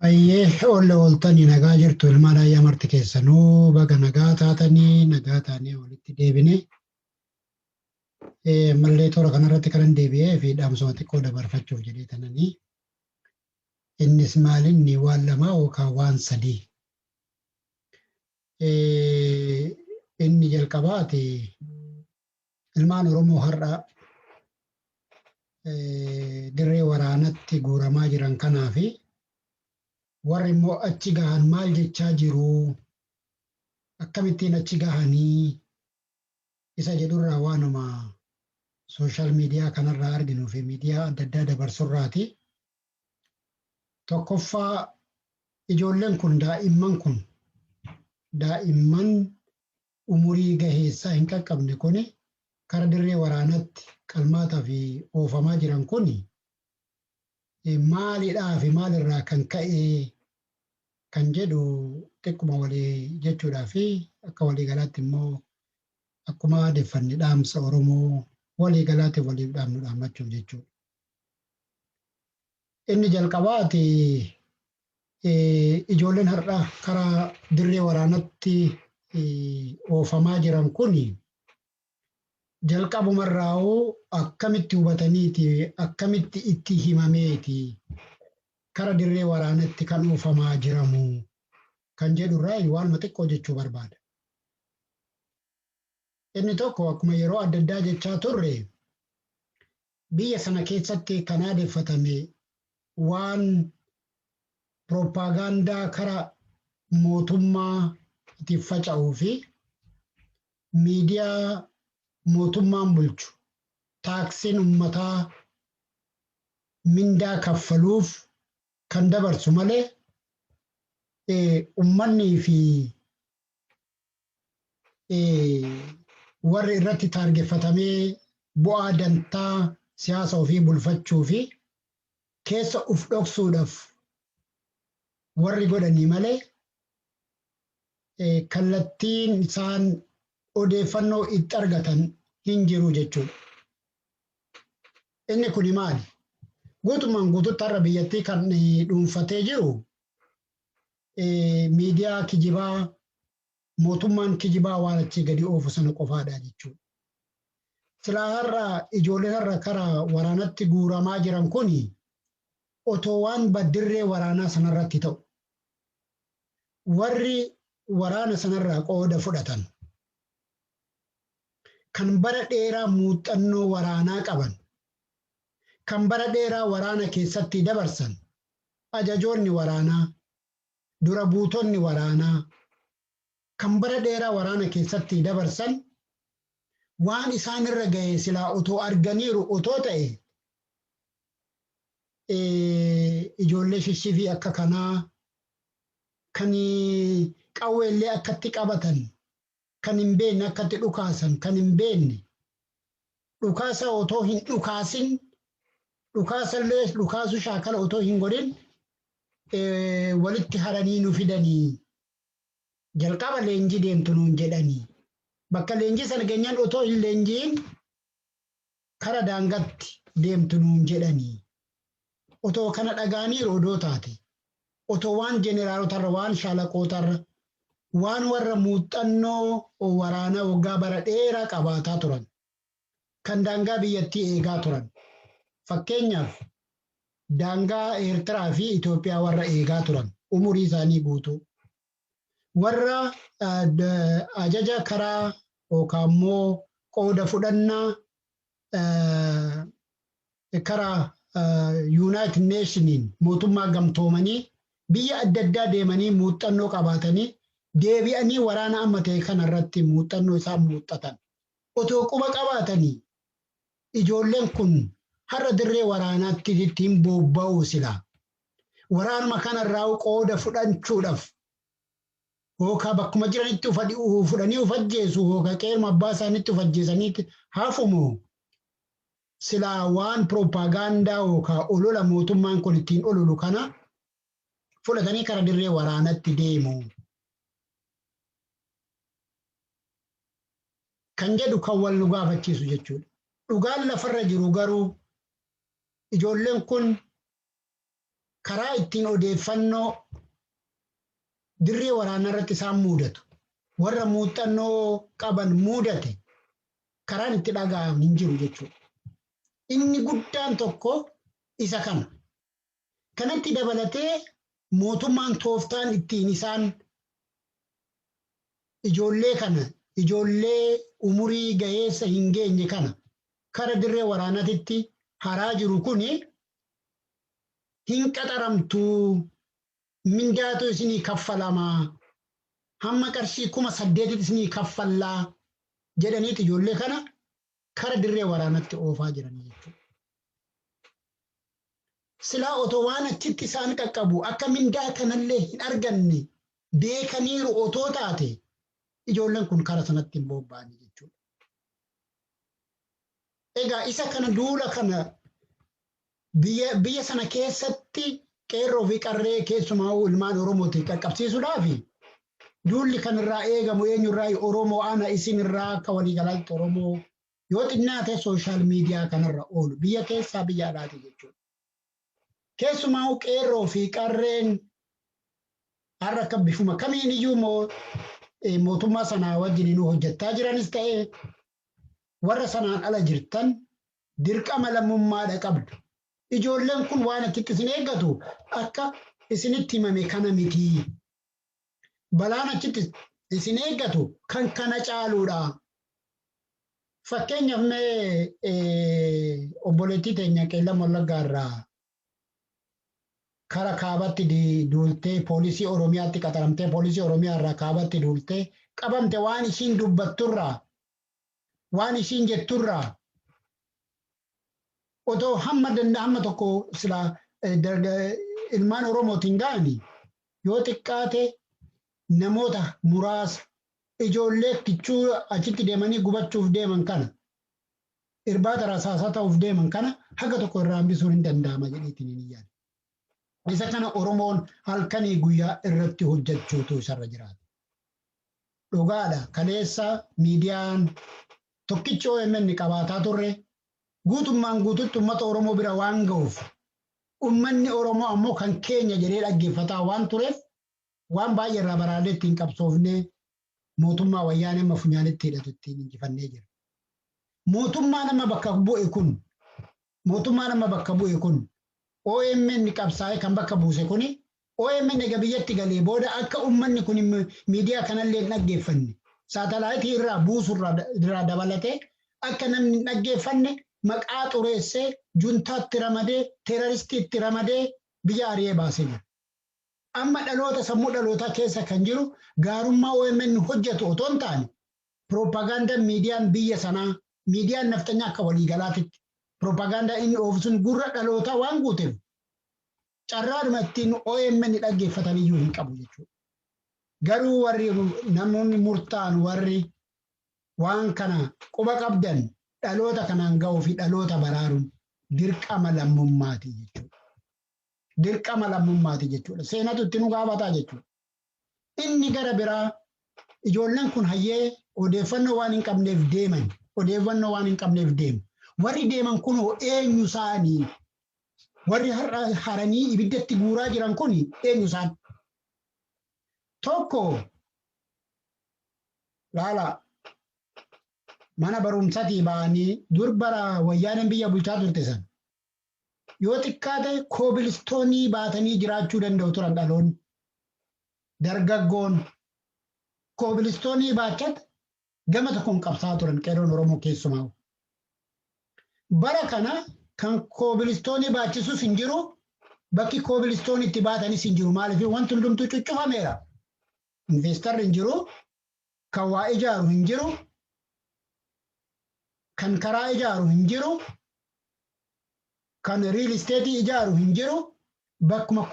Ayyee oolle ooltanii nagaa jirtu ilmaan ayyaa marti keessanuu baga nagaa taatanii nagaa taanii walitti deebine mallee toora kanarratti kanan deebi'ee fi dhaamsuma xiqqoo dabarfachuuf jedhee tananii innis maalinni waan lamaa yookaan waan sadii inni jalqabaati ilmaan Oromoo har'a dirree waraanatti guuramaa jiran kanaa fi warri immoo achi gahan maal jechaa jiru akkamittiin achi gahanii isa jedhurraa waanuma sooshaal miidiyaa kanarraa arginuu fi miidiyaa adda addaa dabarsurraati. Tokkoffaa ijoolleen kun daa'imman umurii gaheessaa hin qaqqabne kuni kara dirree waraanatti qalmaataa fi oofamaa jiran kuni maalidhaa fi maalirraa kan ka'e kan jedhu xiqquma walii jechuudhaa fi akka waliigalaatti immoo akkuma aadeffanne dhaamsa Oromoo waliigalaatti waliif dhaamnu dhaammachuuf jechuudha. Inni jalqabaati ijoolleen har'a karaa dirree waraanatti oofamaa jiran kuni jalqabumarraa'uu akkamitti hubataniiti akkamitti itti himameeti kara dirree waraanatti kan oofamaa jiramu kan jedhurraa waanuma xiqqoo jechuu barbaada. Inni tokko akkuma yeroo adda addaa jechaa turre biyya sana keessatti kan aadeffatame waan pirooppaagaandaa kara mootummaatiif faca'uu fi miidiyaa mootummaan bulchu taaksiin ummataa mindaa kaffaluuf kan dabarsu malee ummannii fi warri irratti taargeeffatamee bu'aa dantaa siyaasa ofii bulfachuu fi keessa uf dhoksuudhaaf warri godhanii malee kallattiin isaan odeeffannoo itti argatan hin jiru jechuudha. Inni kuni maali? Guutummaan guututti har'a biyyattii kan dhuunfatee jiru miidiyaa kijibaa mootummaan kijibaa waan achii gadi oofu sana qofaadha jechuudha. Silaa har'a ijoolleen har'a karaa waraanatti guuramaa jiran kuni otoo waan baddirree waraanaa sanarratti ta'u warri waraana sanarraa qooda fudhatan kan bara dheeraa muuxannoo waraanaa qaban kan bara dheeraa waraana keessatti dabarsan ajajoonni waraanaa dura buutonni waraanaa kan bara dheeraa waraana keessatti dabarsan waan isaan irra ga'e silaa otoo arganiiru otoo ta'e ijoollee shishifii akka kanaa kan qawweellee akkatti qabatan kan hin beekne akkatti dhukaasan kan hin beekne dhukaasa otoo hin dhukaasin dhukaasallee dhukaasuu shaakala otoo hin godhin walitti haranii nu fidanii jalqaba leenjii deemtu nuun jedhanii bakka leenjii sana geenyaan otoo hin leenjiin kara daangatti deemtu nuun jedhanii otoo kana dhagaanii roodoo taate otoo waan jeneraalotarra waan shaalaqootarra waan warra muuxannoo waraanaa waggaa bara dheeraa qabaataa turan kan daangaa biyyattii eegaa turan fakkeenyaaf daangaa Eertiraa fi Itoophiyaa warra eegaa turan umurii isaanii guutuu warra ajaja karaa yookaan immoo qooda fudhannaa karaa United Nationiin mootummaa gamtoomanii biyya adda addaa deemanii muuxannoo qabaatanii deebi'anii waraana amma ta'e kanarratti muuxannoo isaan muuxatan otoo quba qabaatanii ijoolleen kun har'a dirree waraanaatti ittiin bobba'uu silaa waraanuma kanarraa qooda fudhachuudhaaf hookaa bakkuma jiranitti fudhanii ufajjeessu hookaa qeerma abbaa isaaniitti ufajjeesaniitti hafumoo silaa waan pirooppaagaandaa hookaa olola mootummaan kun ittiin ololu kana fudhatanii kara dirree waraanatti deemu. Kan jedhu kan wal nu gaafachiisu jechuudha. Dhugaan lafarra jiru garuu ijoolleen kun karaa ittiin odeeffannoo dirree waraanaa irratti isaan muudatu. Warra muuxannoo qaban muudate karaan itti dhaga'amu hin jiru jechuudha. Inni guddaan tokko isa kana. Kanatti dabalatee mootummaan tooftaan ittiin isaan ijoollee umurii gaheessa hin geenye kana kara dirree waraanaatti haraa jiru kuni hin qaxaramtu mindaatu isinii kaffalamaa hamma qarshii 8,000 isinii kaffallaa jedhaniiti ijoollee kana kara dirree waraanaatti oofaa jiran jechuudha. Silaa otoo waan achitti isaan qaqqabu akka mindaa kanallee hin arganne beekaniiru otoo taate ijoolleen kun kara sanatti hin bobba'anii jechuudha. Egaa isa kana duula kana biyya sana keessatti qeerroo fi qarree keessumaa ilmaan Oromootti qaqqabsiisuudhaaf duulli kanarraa eegamu eenyurraa Oromoo ana isinirraa akka waliigalaatti Oromoo yoo xinnaate sooshaal miidiyaa kanarra oolu biyya keessaa biyya alaati jechuudha. Keessumaa qeerroo fi qarreen har'a akka bifuma kamiin iyyuu mootummaa sanaa wajjin hojjettaa jiranis ta'ee warra sanaan ala jirtan dirqama lammummaadha qabdu. Ijoolleen kun waan achitti isin eeggatu akka isinitti himame kana miti. Balaan achitti isin eeggatu kan kana caaluudha. Fakkeenyaaf obboleettii teenya Qeellam Wallaggaa irraa kara kaabatti duultee poolisii Oromiyaatti qaxaramtee poolisii Oromiyaa irraa kaabatti duultee qabamte waan ishiin dubbatturraa waan ishiin jetturraa otoo hamma tokko sila ilmaan Oromootiin ga'ani yoo xiqqaate namoota muraasa ijoollee kichuu achitti deemanii gubachuuf deeman kana irbaata rasaasaa ta'uuf deeman kana haga tokko irraa hambisuun hin danda'ama jedheetiin hin iyyaane. Isa kana Oromoon halkanii guyyaa irratti hojjechuutu isarra jiraata. Dhugaadha kaleessa miidiyaan tokkichi OMN qabaataa turre guutummaan guututti uummata Oromoo bira waan ga'uuf uummanni Oromoo ammoo kan keenya jedhee dhaggeeffataa waan tureef waan baay'ee irraa baraalee ittiin qabsoofnee mootummaa wayyaanee amma funyaanitti hidhatu ittiin injifannee jira. Mootummaa nama bakka bu'e kun OMN qabsaa'ee kan bakka buuse kuni OMN egaa biyyatti galee booda akka uummanni kun miidiyaa kanallee hin dhaggeeffanne saatalaayitii irraa buusurraa dabalatee akka namni hin dhaggeeffanne maqaa xureessee juntaatti ramadee teeraristiitti ramadee biyya ari'ee baasee jira. Amma dhaloota sammuu dhalootaa keessa kan jiru gaarummaa OMN hojjetu otoo hin taane piroopagaandaan miidiyaan biyya sanaa miidiyaan naftanyaa akka waliigalaatitti piroopagaandaa inni oofisuun gurra dhalootaa waan guuteef carraadhuma ittiin OMN dhaggeeffatan iyyuu hin qabu jechuudha. Garuu warri namoonni murtaan warri waan kana quba qabdan dhaloota kanaan ga'uu fi dhaloota baraaruun dirqama lammummaati jechuudha. Dirqama lammummaati jechuudha. Seenatu itti nu gaafataa jechuudha. Inni gara biraa ijoolleen kun hayyee odeeffannoo waan hin qabneef deeman. Odeeffannoo waan hin qabneef deemu. Warri deeman kun eenyu isaanii? Warri haranii ibiddatti guuraa jiran kun eenyu isaan? Tokko laala mana barumsaatii ba'anii dur bara wayyaaneen biyya bulchaa turte san yoo xiqqaate koobilistoonii baatanii jiraachuu danda'u turan dhaloonni. Dargaggoon koobilistoonii baachata gama tokkoon qabsaa turan qeerroon Oromoo keessumaa. Bara kana kan koobilistoonii baachisus hin jiru bakki koobilistoonii itti baatanis hin jiru maaliif wanti hundumtuu cuccufameera. Investarri hin jiru kan waa ijaaru hin jiru kan karaa ijaaru hin jiru kan riil isteetii ijaaru hin jiru bakkuma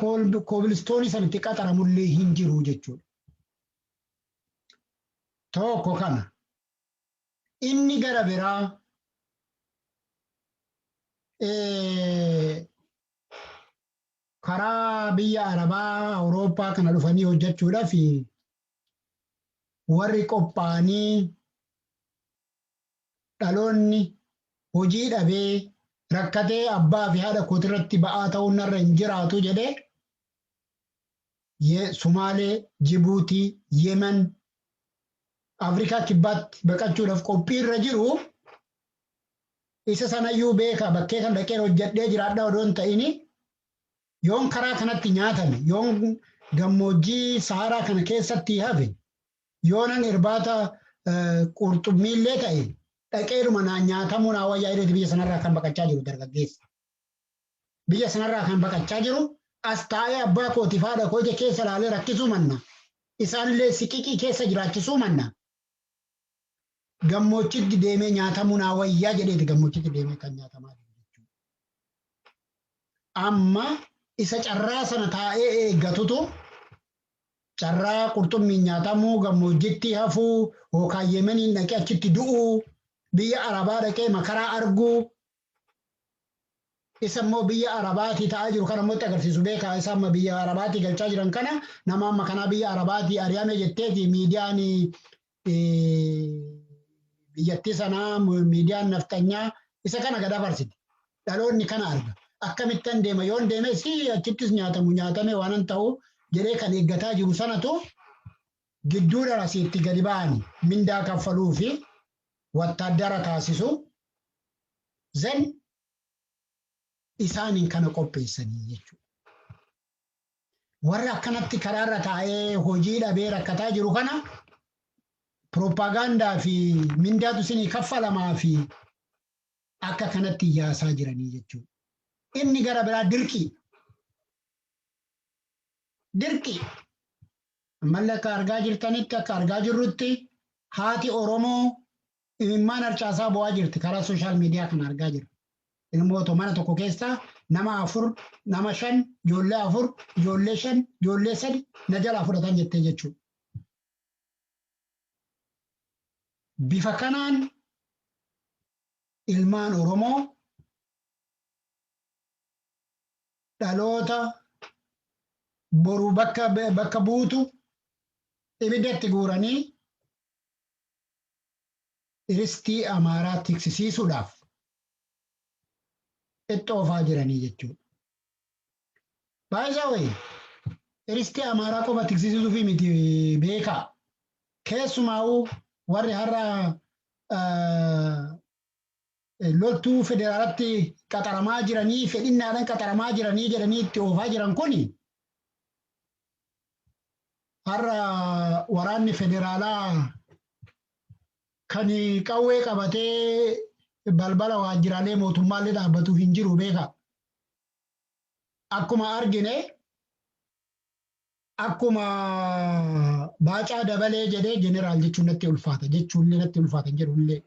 koobilistoonii sanitti qaxaramullee hin jiru jechuudha. Tokko kana inni gara biraa karaa biyya Arabaa Awurooppaa kana dhufanii hojjechuudhaaf warri qophaa'anii dhaloonni hojii dhabee rakkatee abbaa fi haadha kootirratti ba'aa ta'uun narra hin jiraatu jedhee Sumaalee, Jibuutii, Yemen, Afrikaa kibbaatti baqachuudhaaf qophii irra jiru isa sanayyuu beeka bakkee kan dhaqee hojjedhee jiraadhaa odoo hin ta'in yoon karaa kanatti nyaatame yoon gammoojjii Saharaa kana keessatti hafe yoonan irbaata qurxummiillee ta'e dhaqeeruma naan nyaatamuu naa wayyaa jedheeti biyya sanarraa kan baqachaa jiru dargaggeessa. Biyya sanarraa kan baqachaa jiru as taa'ee abbaa kootiif haadha koo ija keessa ilaalee rakkisuu manna. Isaanillee siqiqii keessa jiraachisuu manna. Gammoojjitti deemee nyaatamuu naa wayyaa jedheeti gammoojjitti deemee kan nyaatamaa jiru jechuudha. Amma isa carraa sana taa'ee eeggatutu carraa qurxummiin nyaatamuu gammoojjitti hafuu yookaan Yemeniin dhaqee achitti du'uu biyya Arabaa dhaqee makaraa arguu isa immoo biyya Arabaatii ta'aa jiru kana immoo agarsiisu beekaa isa amma biyya Arabaatii galchaa jiran kana nama amma kanaa biyya Arabaatii ari'ame jetteeti miidiyaan biyyattii sanaa miidiyaan naftanyaa isa kana gad dabarsiti. Dhaloonni kana arga. Akkamittan deema yoon deeme si achittis nyaatamee waanan ta'u jedhee kan eeggataa jiru sanatu gidduudha asiitti gadi ba'anii mindaa kaffaluu fi wattaaddara taasisu zen isaaniin kana qopheessanii jechuudha. Warra akkanatti karaarra taa'ee hojii dhabee rakkataa jiru kana propaagandaa fi mindaatu isinii kaffalamaa fi akka kanatti yaasaa jiranii jechuudha. Inni gara biraa dirqii. Dirqii. Ammallee akka argaa jirtanitti akka argaa jirrutti haati Oromoo imimmaan harcaasaa bu'aa jirti karaa sooshaal miidiyaa kana argaa jirra. Ilmoota mana tokko keessaa nama 4, nama 5, ijoollee 4, ijoollee 5, ijoollee 3 na jalaa fudhatan jettee jechuudha. Bifa kanaan ilmaan Oromoo dhaloota boru bakka buutu ibiddatti guuranii iristii Amaaraa tiksisiisuudhaaf itti oofaa jiranii jechuudha. Baay'ee wayi iristii Amaaraa qofa tiksisiisuu fi miti beekaa. Keessumaa'uu warri har'a loltuu federaalatti qaxaramaa jiranii fedhinnaadhaan qaxaramaa jiranii jedhanii itti oofaa jiran kuni har'a waraanni federaalaa kan qawwee qabatee balbala waajjiraalee mootummaallee dhaabbatuuf hin jiru beekaa. Akkuma argine akkuma Baacaa Dabalee jedhee jeneraal jechuun natti ulfaata jechuunillee natti ulfaata jedhullee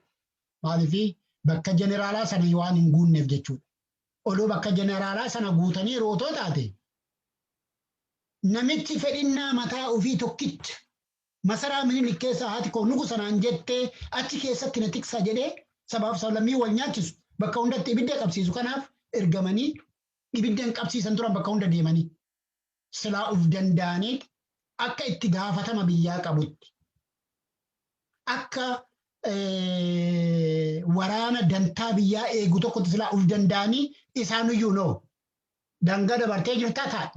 maaliif bakka jeneraalaa sana waan hin guunneef jechuudha. Oduu bakka jeneraalaa sana guutanii rootoo taate namichi fedhinnaa mataa ofii tokkitti masaraa Minilik keessa haati koo nugu sanaan jettee achi keessatti na tiksa jedhee sabaaf sablammii wal nyaachisu bakka hundatti ibidda qabsiisu kanaaf ergamanii ibidda qabsiisan turan bakka hunda deemanii silaa uf danda'anii akka itti gaafatama biyyaa qabutti akka waraana dantaa biyyaa eegu tokkotti silaa uf danda'anii isaanuyyuu noo danga dabartee jirtaa ta'a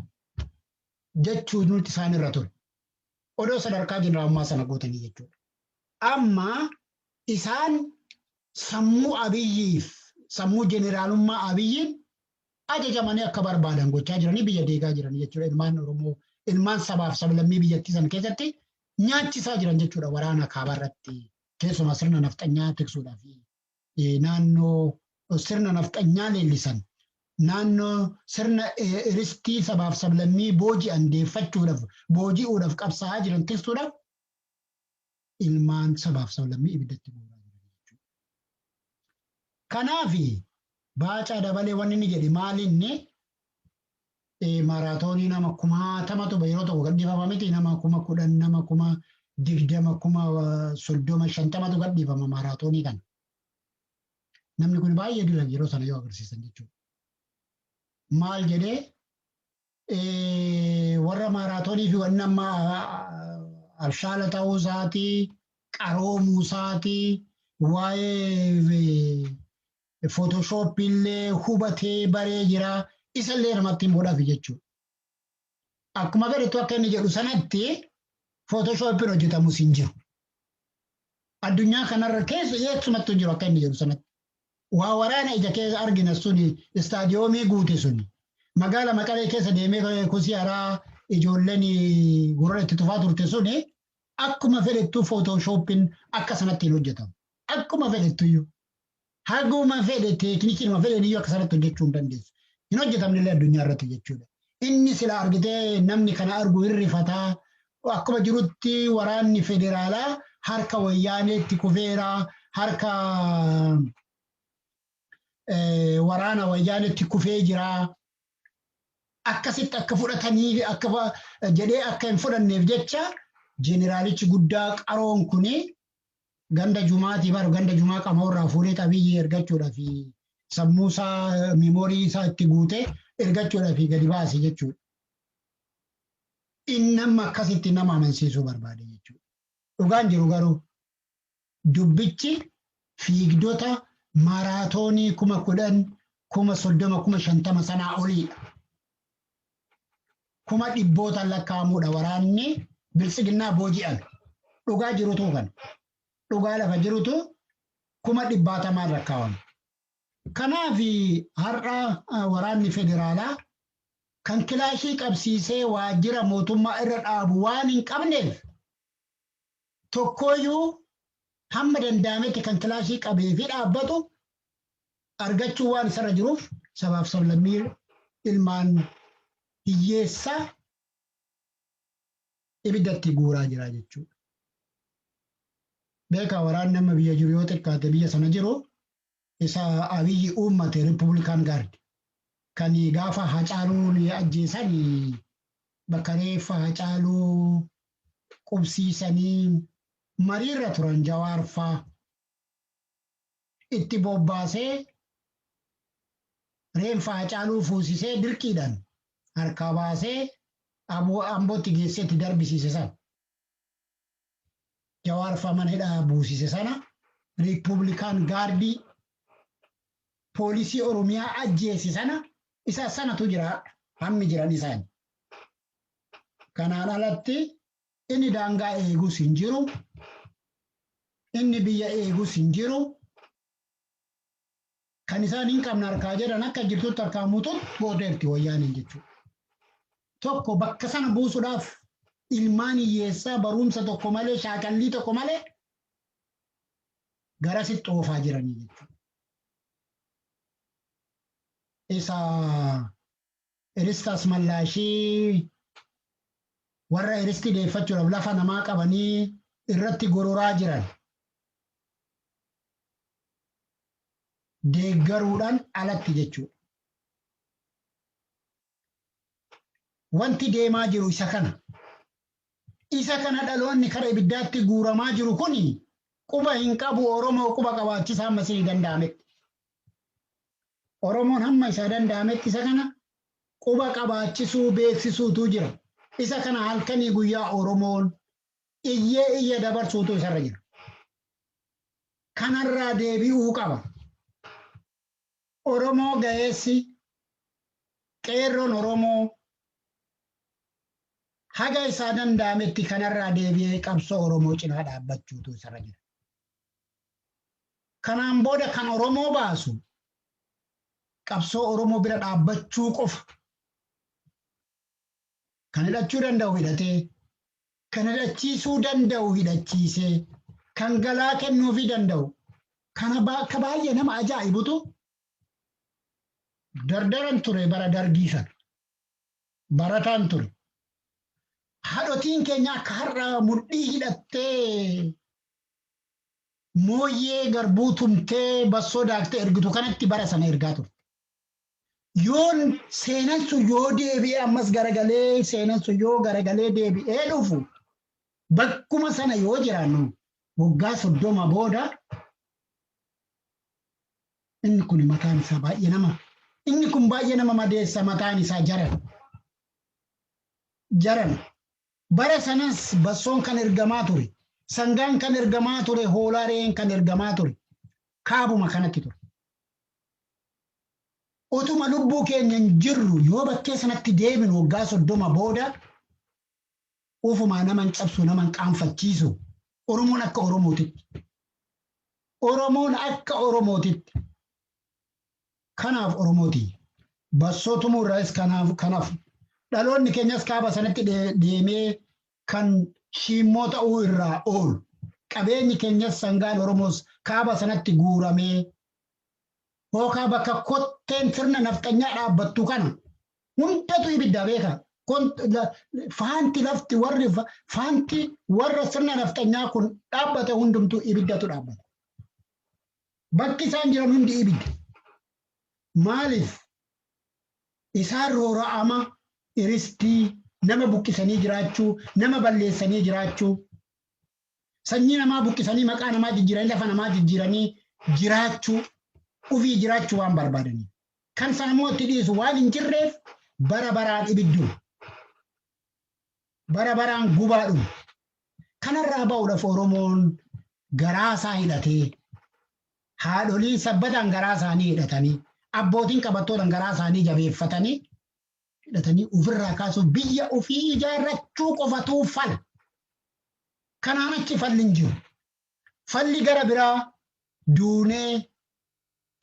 jechuun nuti isaan irra ture. Odoo sadarkaa jeneraalummaa sana guutanii jechuudha. Amma isaan sammuu abiyyiif sammuu jeneraalummaa abiyyiin ajajamanii akka barbaadan gochaa jiranii biyya deegaa jiranii jechuudha. Ilmaan Oromoo ilmaan sabaaf sablammii biyyattii san keessatti nyaachisaa jiran jechuudha waraana kaabaarratti keessumaa sirna nafxanyaa tiksuudhaaf naannoo sirna nafxanyaa leellisan naannoo sirna iristii sabaaf sablammii booji'an deeffachuudhaaf booji'uudhaaf qabsaa'aa jiran tiksuudhaaf ilmaan sabaaf sablammii ibiddatti guuraa jiran jechuudha. Kanaafi Baacaa Dabalee wanni inni jedhe maalinni maraatoonii nama 10,000 yeroo tokko gadhiifama miti nama 10,000 nama 20,000 30,000 gadhiifama maraatoonii kana. Namni kun baay'ee dura yeroo sana yoo agarsiisan jechuudha. Maal jedhee warra maraatoonii fi wanni amma abshaala ta'uu isaatii qaroomuu isaatii waa'ee Photoshop illee hubatee baree jira. Isallee namatti himuudhaaf jechuudha. Akkuma beektu akka inni jedhu sanatti Photoshopin hojjetamus hin jiru. Addunyaa kanarra keessa eessumatti hin jiru akka inni jedhu sanatti. Waa waraana ija keessa argina suni istaadiyoomii guute suni. Magaala Maqalee keessa deemee kusii haraa ijoolleen gurra itti tufaa turte suni akkuma fedhettu Photoshopin akka sanatti hin hojjetamu. Akkuma fedhettu iyyuu. Haguma fedhe teeknikiinuma fedhe iyyuu akka sanatti hojjechuu hin dandeessu. Hin hojjetamne illee addunyaa irratti jechuudha. Inni sila argitee namni kana argu hirrifataa akkuma jirutti waraanni federaalaa harka wayyaaneetti kufeera harka waraana wayyaaneetti kufee jira. Akkasitti akka fudhatanii akka jedhee akka hin fudhanneef jecha jeneraalichi guddaa qaroon kuni ganda jumaatii baru ganda jumaa qamoorraa fuudhee qabiyyee ergachuudhaa fi sammuu isaa miimoorii isaa itti guutee ergachuudhaa fi gadi baase jechuudha. Inni amma akkasitti nama amansiisuu barbaade jechuudha. Dhugaan jiru garuu dubbichi fiigdota maaraatoonii 10,000, 30,000, 50,000 sanaa oliidha. 100,000 lakkaa'amuudha waraanni bilisiginnaa booji'an. Dhugaa jirutu kan. Dhugaa lafa jirutu 100,000 lakkaa'amu. Kanaaf har'a waraanni federaalaa kan kilaashii qabsiisee waajjira mootummaa irra dhaabu waan hin qabneef tokkoyyuu hamma danda'ametti kan kilaashii qabee fi dhaabbatu argachuu waan isarra jiruuf sabaaf sablammii ilmaan hiyyeessaa ibiddatti guuraa jira jechuudha. Beekaa waraanni nama biyya jiru yoo xiqqaate biyya sana jiru isa Abiyyi uummate Riippubilikaan gaardi. Kan gaafa Hacaaluun ajjeesan bakka reeffa Hacaaluu qubsiisanii mariirra turan Jawaarfaa itti bobbaasee reeffa Hacaaluu fuusisee dirqiidhaan harkaa baasee Ambootti geessee itti darbisiise sana. Jawaarfaa mana hidhaa buusise sana Riippubilikaan gaardii poolisii Oromiyaa ajjeesi sana isa sanatu jira hammi jiran isaani. Kanaan alatti inni daangaa eegus hin jiru, inni biyya eegus hin jiru. Kan isaan hin qabne harkaa jedhan akka jirtutti harkaa muutuun boodeerti wayyaaniin jechuudha. Tokko bakka sana buusuudhaaf ilmaan hiyyeessaa barumsa tokko malee shaakallii tokko malee garasitti oofaa jiranii jechuudha. Isa Eristas Mallaashii warra Eristi deeffachuudhaaf lafa namaa qabanii irratti gororaa jiran deeggaruudhaan alatti jechuudha. Wanti deemaa jiru isa kana. Isa kana dhaloonni kara ibiddaatti guuramaa jiru kuni quba hin qabu Oromoo quba qabaachisaa hamma isinii danda'ametti. Oromoon hamma isaa danda'ametti isa kana quba qabaachisuu beeksisuutu jira. Isa kana halkanii guyyaa Oromoon iyya dabarsuutu isarra jira. Kanarraa deebi'uu qaba. Oromoo ga'eessi qeerroon Oromoo haga isaa danda'ametti kanarraa deebi'ee qabsoo Oromoo cinaa dhaabbachuutu isarra jira. Kanaan booda kan Oromoo baasu qabsoo Oromoo bira dhaabbachuu qofa. Kan hidhachuu danda'u hidhatee, kan hidhachiisuu danda'u hidhachiisee, kan galaa kennuufii danda'u. Kana bakka baay'ee nama ajaa'ibutu dardaran ture bara dargii sana. Barataan ture. Haadhotiin keenya akka har'a mudhii hidhattee mooyyee garbuu tumtee bassoo daaktee ergitu kanatti bara sana ergaa turte. Yoon seenan sun yoo deebi'ee ammas garagalee seenan sun yoo garagalee deebi'ee dhufu bakkuma sana yoo jiraannu waggaa 30 booda inni kun mataan isaa baay'ee nama inni kun baay'ee nama madeessa mataan isaa jaran bara sanas bassoon kan ergamaa ture sangaan kan ergamaa ture hoolaareen kan ergamaa ture kaabuma kanatti ture Utuma lubbuu keenya hin jirru yoo bakkee sanatti deebinu waggaa 30 booda ufumaa naman cabsu naman qaanfachiisu Oromoon akka Oromootitti. Oromoon akka Oromootitti. Kanaaf Oromooti. Bassootumuu irraas kanaaf dhaloonni keenyas kaaba sanatti deemee kan shiimmoo ta'uu irraa oolu. Qabeenyi keenyas sangaan Oromoos kaaba sanatti guuramee hookaa bakka kotteen sirna nafxanyaa dhaabbattu kana hundatu ibidda beeka. Faanti lafti warra sirna nafxanyaa kun dhaabbate hundumtu ibiddatu dhaabbata. Bakki isaan jiran hundi ibidda. Maaliif isaan roora'ama iristii nama buqqisanii jiraachuu, nama balleessanii jiraachuu, sanyii namaa buqqisanii maqaa namaa jijjiiranii lafa namaa jijjiiranii jiraachuu, ufii jiraachuu waan barbaadanii. Kan sana immoo itti dhiisu waan hin jirreef bara baraan ibiddu. Bara baraan gubaadhu. Kanarraa ba'uudhaaf Oromoon garaasaa hidhatee haadholiin sabbataan garaa isaanii hidhatanii abbootiin qabattoodhaan garaa isaanii jabeeffatanii hidhatanii ofirraa kaasuuf biyya ofii ijaarrachuu qofatu fala. Kanaan achi falli hin jiru. Falli gara biraa duunee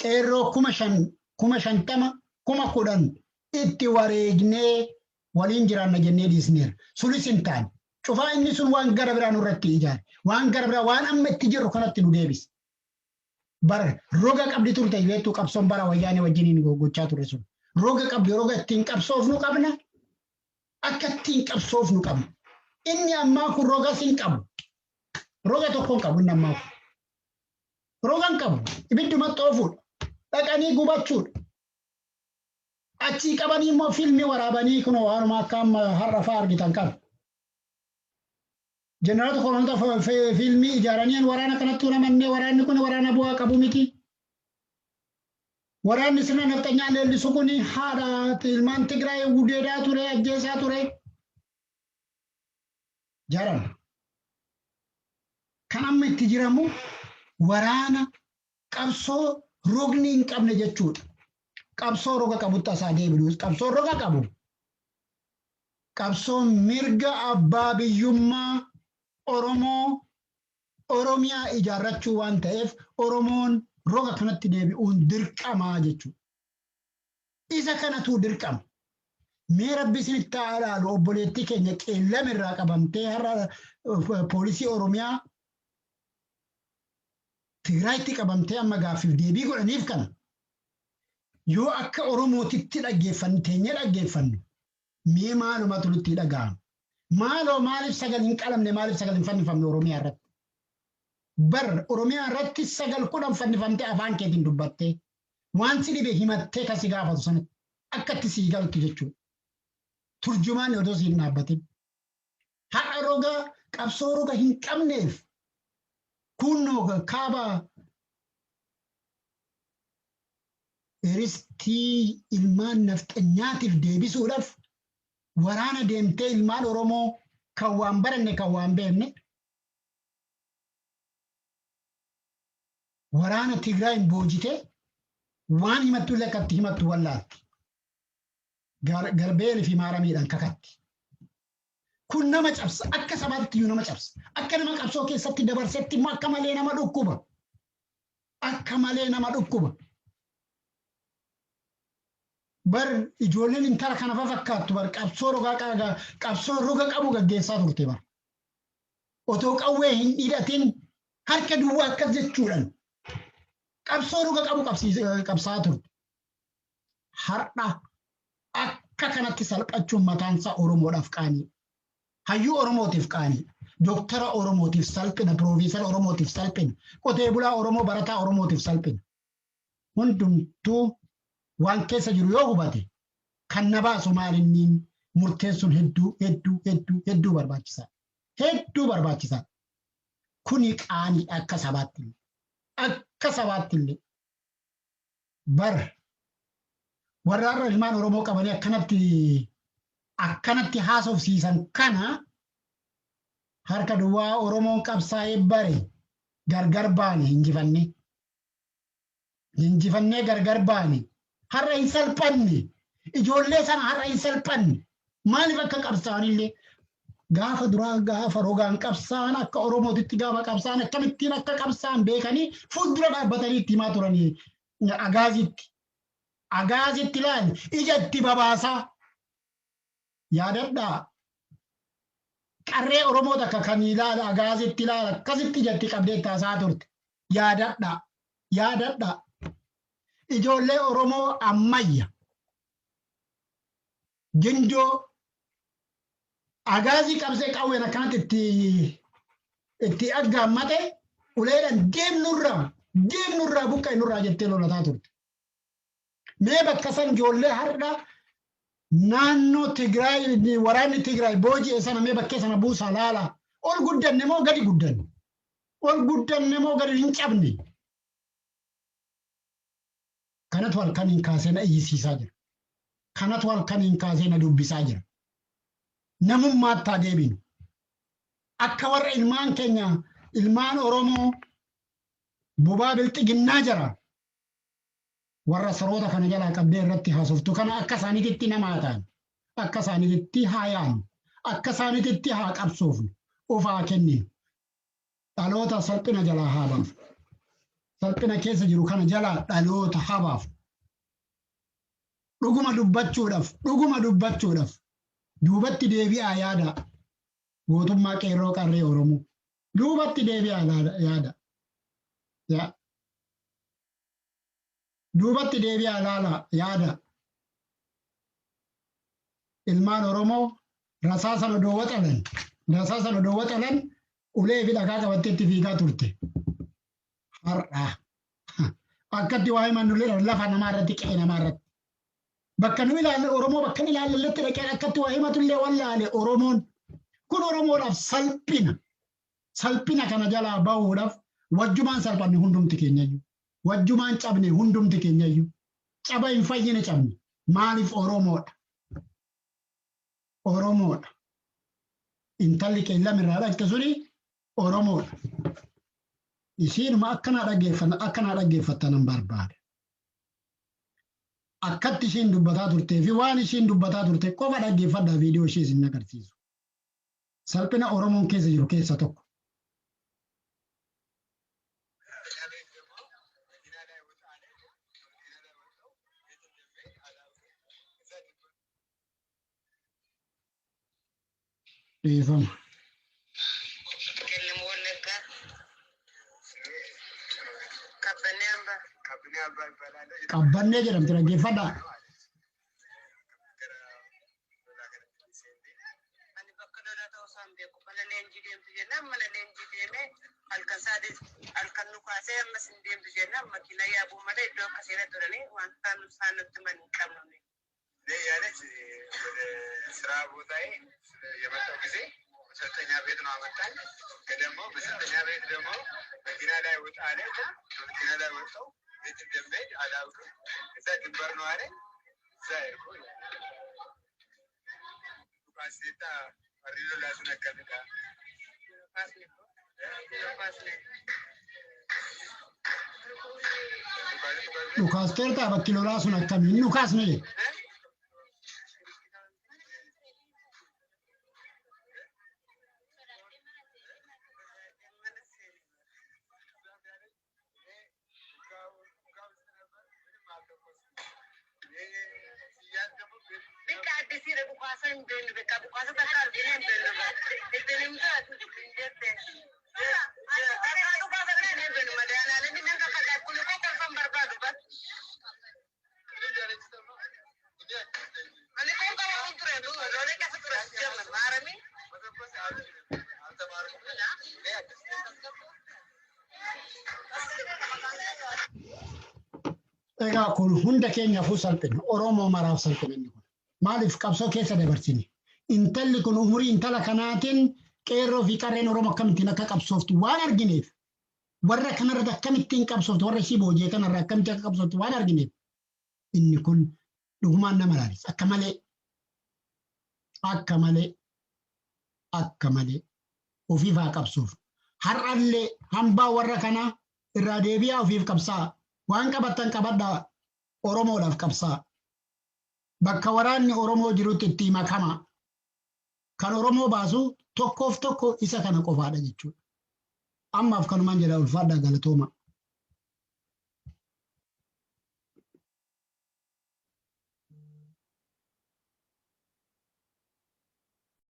qeerroo 5,000, 50,000, 10,000 itti wareegnee waliin jiraanna jennee dhiisneera. Sunis hin taane. Cufaa inni sun waan gara biraa nurratti ijaare. Waan gara biraa waan amma itti jirru kanatti nu deebise. Bara roga qabdi turte beektuu qabsoon bara wayyaanee wajjiniin gochaa ture sun. Roga qabdi roga ittiin qabsoofnu qabna. Akka ittiin qabsoofnu qabna. Inni ammaa kun roga sin qabu. Roga tokkoon qabu inni ammaa kun. Rogan qabu. Ibidduma xoofuudha. Dhaqanii gubachuudha. Achii qabanii immoo filmii waraabanii kun waanuma akka amma har'a fa'aa argitan qabu. Jeneraal Koronta filmii ijaaranii waraana kanatti uumamanii waraanni kun waraana bu'aa qabu miti. Waraanni sirna nafxanyaa leellisu kun haadha ilmaan Tigraay gudeedaa ture ajjeesaa ture. Jaaran. Kan amma itti jiramu waraana qabsoo rogni hin qabne jechuudha. Qabsoo roga qabu tasaa deebi'u. Qabsoo roga qabu. Qabsoo mirga abbaa biyyummaa Oromoo Oromiyaa ijaarrachuu waan ta'eef Oromoon roga kanatti deebi'uun dirqamaa jechuudha. Isa kanatu dirqama. Mee rabbi isinitti haa ilaalu obboleettii keenya qeellam irraa qabamtee har'a poolisii Oromiyaa Tigraayitti qabamtee amma gaaffiif deebii godhaniif kana. Yoo akka Oromootitti dhaggeeffannu teenyee dhaggeeffannu mee maalumatu nutti dhaga'ama. Maaloo maaliif sagal hin qalamne maaliif sagal hin fannifamne Oromiyaa irratti. Bar Oromiyaa irratti sagal 10 fannifamtee afaan keetiin dubbattee waan si dhibe himattee kasi gaafatu sanatti akkatti sii galtu jechuudha. Turjumaan odoo siin dhaabbatin. Haadha roga qabsoo roga hin qabneef kunnoo kaaba iristii ilmaan nafxanyaatiif deebisuudhaaf waraana deemtee ilmaan Oromoo kan waan baranne kan waan beekne waraana Tigraayin boojitee waan himattu illee akkatti himattu wallaatti. Garbeen fi maaramiidhaan kakatti. Kun nama cabsa akka sabaatti iyyuu nama cabsa. Akka nama qabsoo keessatti dabarsetti immoo akka malee nama dhukkuba. Akka malee nama dhukkuba. Bar ijoolleen intala kana fakkaattu bar qabsoo roga qabu gaggeessaa turte bar. Otoo qawwee hin hidhatin harka duwwaa akkas jechuudhaan qabsoo roga qabu qabsaa turte. Har'a akka kanatti salphachuun mataansaa Oromoodhaaf qaanii. Hayyuu Oromootiif qaanii. Dooktara Oromootiif salphina, Piroofeesara Oromootiif salphina, qotee bulaa Oromoo barataa Oromootiif salphina. Hundumtuu waan keessa jiru yoo hubate kan na baasu maalinniin murteessuun hedduu barbaachisaa. Hedduu barbaachisaa. Kuni qaanii akka sabaatti. Akka sabaatti illee. Bar warra ilmaan Oromoo qabanii akkanatti haasofsiisan kana harka duwwaa Oromoon qabsaa'ee bare gargar baane hinjifannee gargar baane har'a hin salphanne ijoollee sana har'a hin salphanne maaliif akka qabsaa'anillee gaafa duraa gaafa rogaan qabsaa'an akka oromootitti gaafa qabsaa'an akkamittiin akka qabsaa'an beekanii fuuldura dhaabbatanii itti himaa turanii agaazitti ilaali ija itti babaasaa yaadadhaa qarree oromoo takka kan ilaala agaazitti ilaala akkasitti ija itti qabdee taasaa turte yaadadhaa ijoollee oromoo ammayya ginjoo agaazii qabsee qawween akkanatti itti aggaammate uleedhaan deemnurraa buqqa'inurraa jettee lolataa turte. Mee bakka san ijoollee har'a naannoo Tigraay waraanni Tigraay booji'e sana mee bakkee sana buusaa laala. Ol guddanne moo gadi guddanne? Ol guddanne moo gadi hin cabne? Kanatu halkaniin kaasee na iyyisiisaa jira. Kanatu halkaniin kaasee na dubbisaa jira. Namummaatti haa deebinu. Akka warra ilmaan keenya ilmaan Oromoo bobaa bilxiginnaa jira. Warra saroota kana jalaa qabdee irratti haasoftu kana akka isaaniitti nama haa ta'an. Akka isaaniitti haa yaa'an. Akka isaaniitti haa qabsoofnu. Of haa kenninu. Dhaloota salphina jalaa haa baafu. Salphina keessa jiru kana jalaa dhaloota haa baafu. Dhuguma dubbachuudhaaf. Duubatti deebi'aa yaada. Gootummaa qeerroo qarree Oromoo. Duubatti deebi'aa yaada. Duubatti deebi'aa laala yaada. Ilmaan Oromoo rasaasa odoo waxalan ulee fi dhagaa qabattee itti fiigaa turte. Har'a akkatti waa himannullee lafa namaa irratti qe'ee namaa irratti. Bakka nu ilaalle Oromoo bakka nu ilaalletti dhaqee akkatti waa himatullee wallaale Oromoon kun Oromoodhaaf salphina kana jalaa bahuudhaaf wajjumaan salphanne hundumti keenyayyuu. Wajjumaan cabne hundumti keenyayyuu. Caba hin fayyine cabne. Maaliif Oromoodha. Intalli qeellamirraa dhaqxe suni Oromoodha. Isiinuma akkanaa dhaggeeffattanan barbaada. Akkatti ishiin dubbataa turtee fi waan ishiin dubbataa turte qofa dhaggeeffadhaa viidiyoo ishee isin agarsiisu. Salphina Oromoon keessa jiru keessa tokko. Dhiifama. Qabbannee jedhamti dhaggeeffadhaa. ስራ ቦታዬ የመጣው ጊዜ መሰልጠኛ ቤት ነው አመጣኝ። ከደሞ መሰልጠኛ ቤት ደግሞ መኪና ላይ ወጣ አለና መኪና ላይ ወጣው ቤት እንደምሄድ አላውቅም። እዛ ድንበር ነው አለኝ። እዛ ሄድኩ። ፓስታ አሪሎ ላሱ ነከምካ Dhukaas keertaa bakki lolaa sun akkamiin dhukaasne? Egaa kun hunda keenyaafuu salphina. Oromoo maraaf salphina inni kun. Maaliif qabsoo keessa dabarsine? Intalli kun umurii intala kanaatiin qeerroo fi qarreen Oromoo akkamittiin akka qabsooftu waan argineef warra kanarratti akkamittiin qabsooftu warra ishii boojee kanarraa akkamittiin akka qabsooftu waan argineef inni kun dhugumaan nama laalisa. Akka malee ofiif haa qabsoofu. Har'allee hambaa warra kanaa irraa deebi'aa ofiif qabsaa. Waan qabattan qabadhaa Oromoodhaaf qabsaa. Bakka waraanni Oromoo jirutti itti makama. Kan Oromoo baasu tokkoof tokko isa kana qofaadha jechuudha. Ammaaf kanumaan jedha ulfaadhaa galatooma.